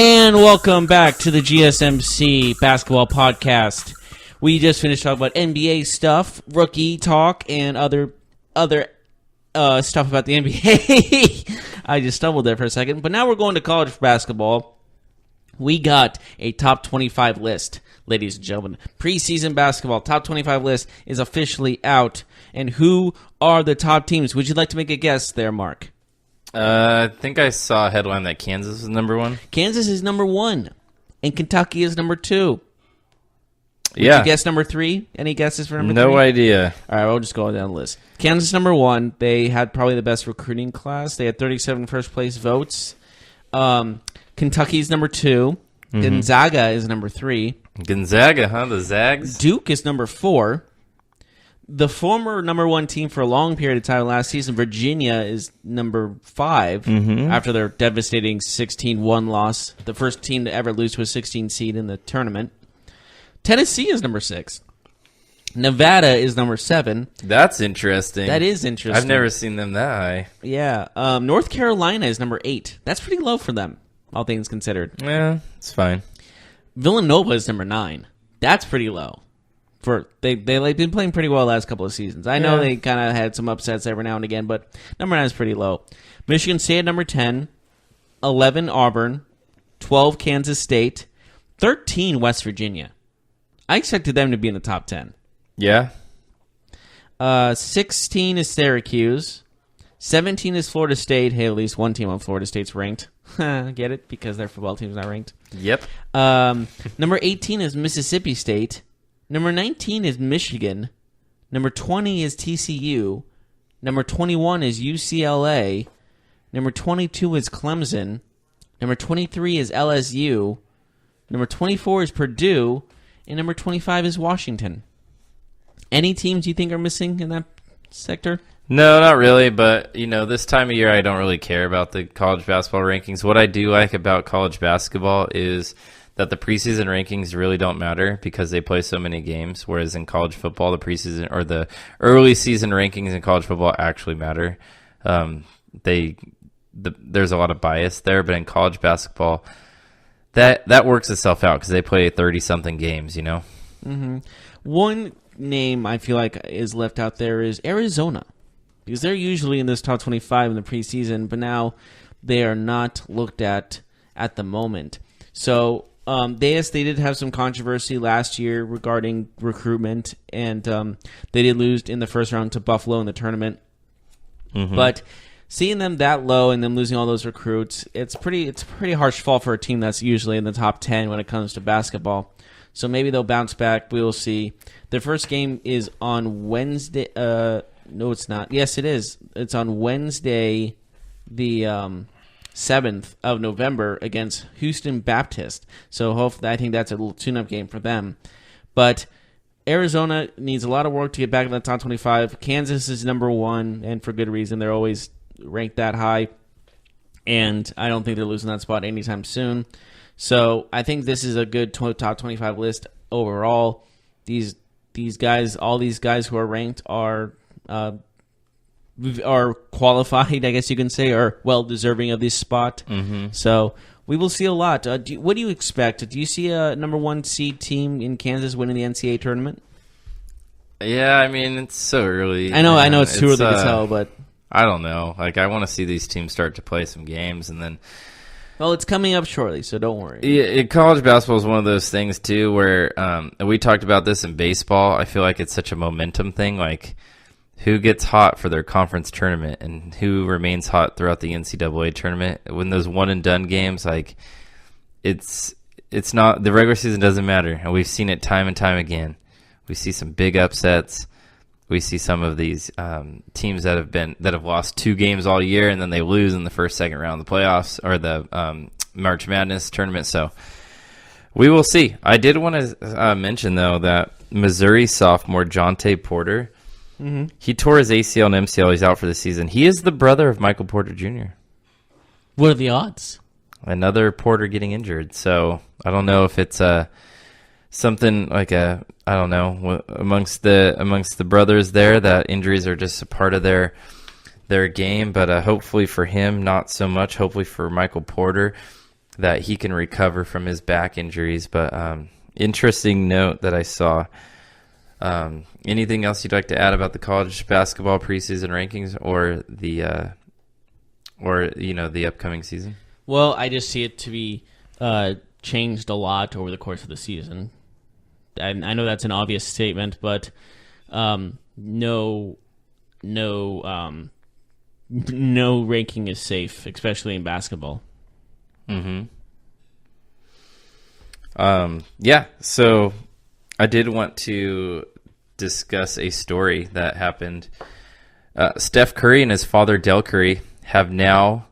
And welcome back to the GSMC Basketball Podcast. We just finished talking about NBA stuff, rookie talk, and other stuff about the NBA. I just stumbled there for a second. But now we're going to college basketball. We got a top 25 list, ladies and gentlemen. Preseason basketball top 25 list is officially out. And who are the top teams? Would you like to make a guess there, Mark? I think I saw a headline that Kansas is number 1. Kansas is number 1, and Kentucky is number 2. Would you guess number 3? Any guesses for number 3? No idea. All right, we'll just go down the list. Kansas number 1. They had probably the best recruiting class. They had 37 first-place votes. Kentucky's number 2. Mm-hmm. Gonzaga is number 3. Gonzaga, huh? The Zags? Duke is number 4. The former number 1 team for a long period of time last season, Virginia, is number 5 after their devastating 16-1 loss. The first team to ever lose to a 16 seed in the tournament. Tennessee is number 6. Nevada is number 7. That's interesting. That is interesting. I've never seen them that high. Yeah. North Carolina is number 8. That's pretty low for them, all things considered. Yeah, it's fine. Villanova is number 9. That's pretty low. They've been playing pretty well the last couple of seasons. I know they kind of had some upsets every now and again, but number 9 is pretty low. Michigan State at number 10, 11 Auburn, 12 Kansas State, 13 West Virginia. I expected them to be in the top 10. Yeah. 16 is Syracuse, 17 is Florida State. Hey, at least one team on Florida State's ranked. Get it? Because their football team's not ranked. Yep. Number 18 is Mississippi State. Number 19 is Michigan. Number 20 is TCU. Number 21 is UCLA. Number 22 is Clemson. Number 23 is LSU. Number 24 is Purdue. And number 25 is Washington. Any teams you think are missing in that sector? No, not really, but this time of year I don't really care about the college basketball rankings. What I do like about college basketball is that the preseason rankings really don't matter because they play so many games, whereas in college football, the preseason or the early season rankings in college football actually matter. There's a lot of bias there, but in college basketball, that works itself out because they play 30-something games, Mm-hmm. One name I feel like is left out there is Arizona, because they're usually in this top 25 in the preseason, but now they are not looked at the moment. So they did have some controversy last year regarding recruitment, and they did lose in the first round to Buffalo in the tournament. Mm-hmm. But seeing them that low and them losing all those recruits, it's a pretty harsh fall for a team that's usually in the top 10 when it comes to basketball. So maybe they'll bounce back. We will see. Their first game is on Wednesday. No, it's not. Yes, it is. It's on Wednesday, the 7th of November against Houston Baptist. So hopefully, I think that's a little tune-up game for them. But Arizona needs a lot of work to get back in the top 25. Kansas is number 1, and for good reason. They're always ranked that high, and I don't think they're losing that spot anytime soon. So I think this is a good top 25 list overall. These guys, all these guys who are ranked are qualified, I guess you can say, or well deserving of this spot. Mm-hmm. So we will see a lot. What do you expect? Do you see a number 1 seed team in Kansas winning the NCAA tournament? Yeah, I mean, it's so early. I know it's too early to tell, but I don't know. I want to see these teams start to play some games, and then. Well, it's coming up shortly, so don't worry. Yeah, college basketball is one of those things too, where we talked about this in baseball. I feel like it's such a momentum thing, like who gets hot for their conference tournament and who remains hot throughout the NCAA tournament. When those one and done games, like it's not, the regular season doesn't matter, and we've seen it time and time again. We see some big upsets. We see some of these teams that have lost 2 games all year, and then they lose in the first, second round of the playoffs or the March Madness tournament. So we will see. I did want to mention, though, that Missouri sophomore Jonte Porter, he tore his ACL and MCL. He's out for the season. He is the brother of Michael Porter Jr. What are the odds? Another Porter getting injured. So I don't know if it's something like I don't know, amongst the brothers there, that injuries are just a part of their game, but hopefully for him, not so much. Hopefully for Michael Porter, that he can recover from his back injuries. But interesting note that I saw. Anything else you'd like to add about the college basketball preseason rankings or the upcoming season? Well, I just see it to be changed a lot over the course of the season. I know that's an obvious statement, but no ranking is safe, especially in basketball. Mm-hmm. Yeah, so I did want to discuss a story that happened. Steph Curry and his father, Del Curry, have now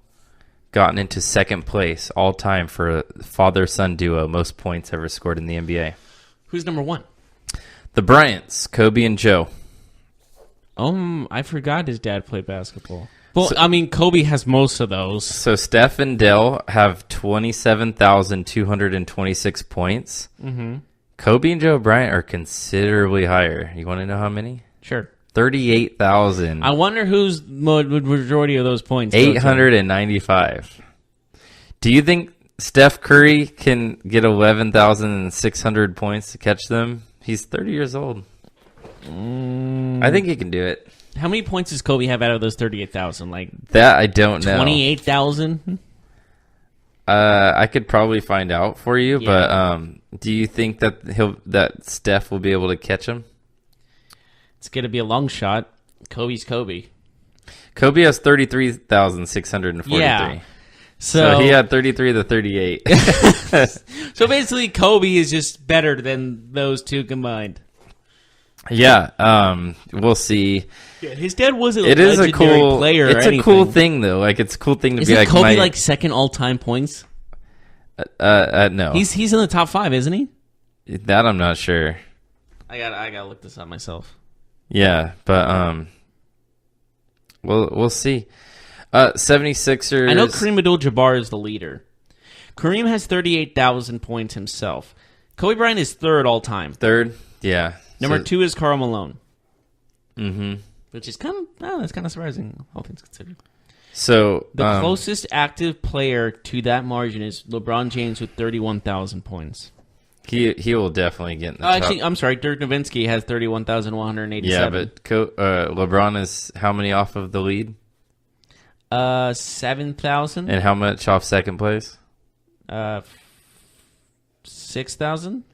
gotten into second place all time for a father-son duo, most points ever scored in the NBA. Who's number one? The Bryants, Kobe and Joe. I forgot his dad played basketball. Well, Kobe has most of those. So Steph and Del have 27,226 points. Mm-hmm. Kobe and Joe Bryant are considerably higher. You want to know how many? Sure. 38,000. I wonder whose majority of those points. 895. Do you think Steph Curry can get 11,600 points to catch them? He's 30 years old. I think he can do it. How many points does Kobe have out of those 38,000? Like that, I don't know. 28,000? I could probably find out for you, Yeah. but do you think that Steph will be able to catch him? It's going to be a long shot. Kobe's Kobe. Kobe has 33,643. Yeah. So he had 33 to 38. So basically, Kobe is just better than those two combined. Yeah, we'll see. Yeah, his dad wasn't It a is a legendary cool player. It's or a cool anything. thing, though. Like it's a cool thing to Isn't be like Kobe like second all-time points? No. He's in the top 5, isn't he? That I'm not sure. I gotta look this up myself. Yeah, but we'll see. 76ers. I know Kareem Abdul-Jabbar is the leader. Kareem has 38,000 points himself. Kobe Bryant is third all-time. Third, yeah. Number 2 is Karl Malone. Mm-hmm. Which is that's kind of surprising, all things considered. So The closest active player to that margin is LeBron James with 31,000 points. he will definitely get in the top. Actually, I'm sorry, Dirk Nowitzki has 31,187. Yeah, but LeBron is how many off of the lead? 7,000. And how much off second place? 6,000.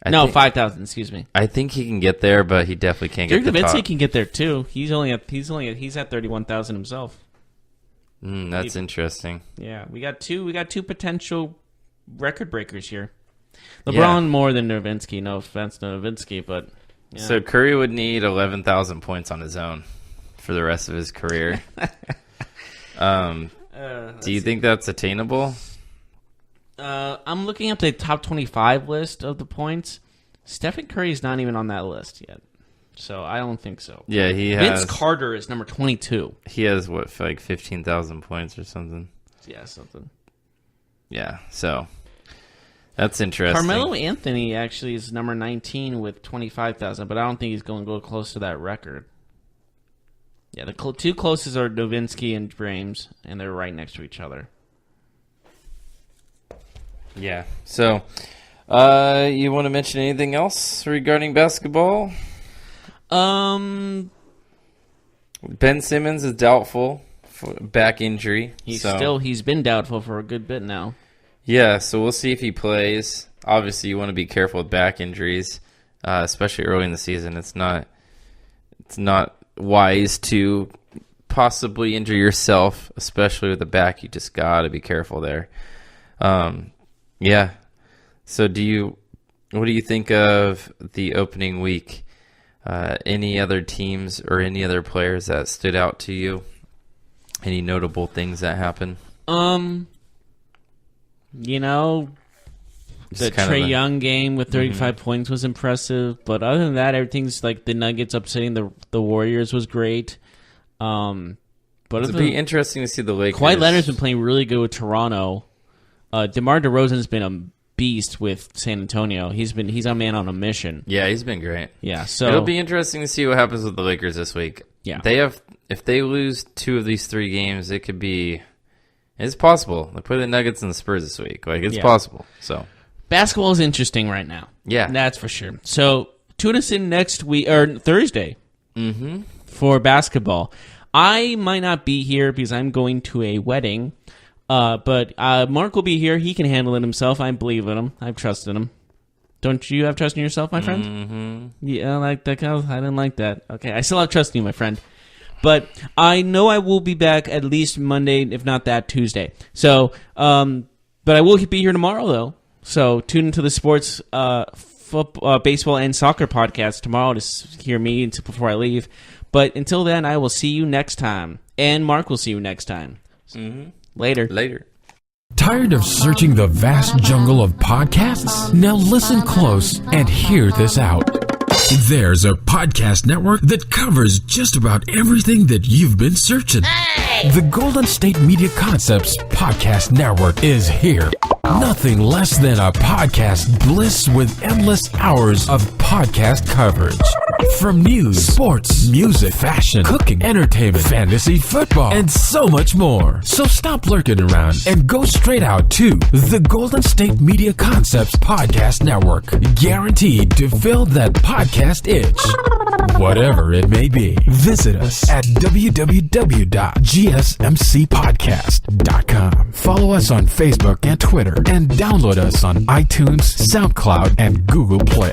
I No, think- 5,000. Excuse me. I think he can get there, but he definitely can't Dirk get the Nowitzki top. can get there too. He's at 31,000 himself. That's interesting. Yeah, we got two potential record breakers here. LeBron more than Nowitzki. No offense to Nowitzki, but yeah. So Curry would need 11,000 points on his own for the rest of his career. Do you think that's attainable? I'm looking at the top 25 list of the points. Stephen Curry is not even on that list yet, so I don't think so. Yeah, Vince Carter is number 22. He has like 15,000 points or something. Yeah, something. Yeah, so that's interesting. Carmelo Anthony actually is number 19 with 25,000, but I don't think he's going to go close to that record. Yeah, the two closest are Nowitzki and James, and they're right next to each other. Yeah. So, you want to mention anything else regarding basketball? Ben Simmons is doubtful for back injury. He's been doubtful for a good bit now. Yeah, so we'll see if he plays. Obviously, you want to be careful with back injuries, especially early in the season. It's not wise to possibly injure yourself, especially with the back. You just got to be careful there. Yeah. So what do you think of the opening week? Any other teams or any other players that stood out to you? Any notable things that happened? The Trae Young game with 35 points was impressive, but other than that, everything's like the Nuggets upsetting the Warriors was great. But it'll be interesting to see the Lakers. Kawhi Leonard's been playing really good with Toronto. DeMar DeRozan's been a beast with San Antonio. He's a man on a mission. Yeah, he's been great. Yeah, so it'll be interesting to see what happens with the Lakers this week. Yeah, if they lose 2 of these 3 games, it could be It's possible. They play the Nuggets and the Spurs this week. Like, it's Yeah. possible. So Basketball is interesting right now. Yeah. That's for sure. So tune us in next week or Thursday for basketball. I might not be here because I'm going to a wedding, but Mark will be here. He can handle it himself. I believe in him. I've trusted him. Don't you have trust in yourself, my friend? Mm-hmm. Yeah, like that. I didn't like that. Okay, I still have trust in you, my friend. But I know I will be back at least Monday, if not that Tuesday. So, but I will be here tomorrow, though. So tune into the sports, baseball, and soccer podcast tomorrow to hear me before I leave. But until then, I will see you next time. And Mark will see you next time. Later. Tired of searching the vast jungle of podcasts? Now listen close and hear this out. There's a podcast network that covers just about everything that you've been searching. The Golden State Media Concepts Podcast Network is here. Nothing less than a podcast bliss with endless hours of podcast coverage. From news, sports, music, fashion, cooking, entertainment, fantasy, football, and so much more. So stop lurking around and go straight out to the Golden State Media Concepts Podcast Network. Guaranteed to fill that podcast itch. Whatever it may be. Visit us at www.gsmcpodcast.com. Follow us on Facebook and Twitter, and download us on iTunes, SoundCloud, and Google Play.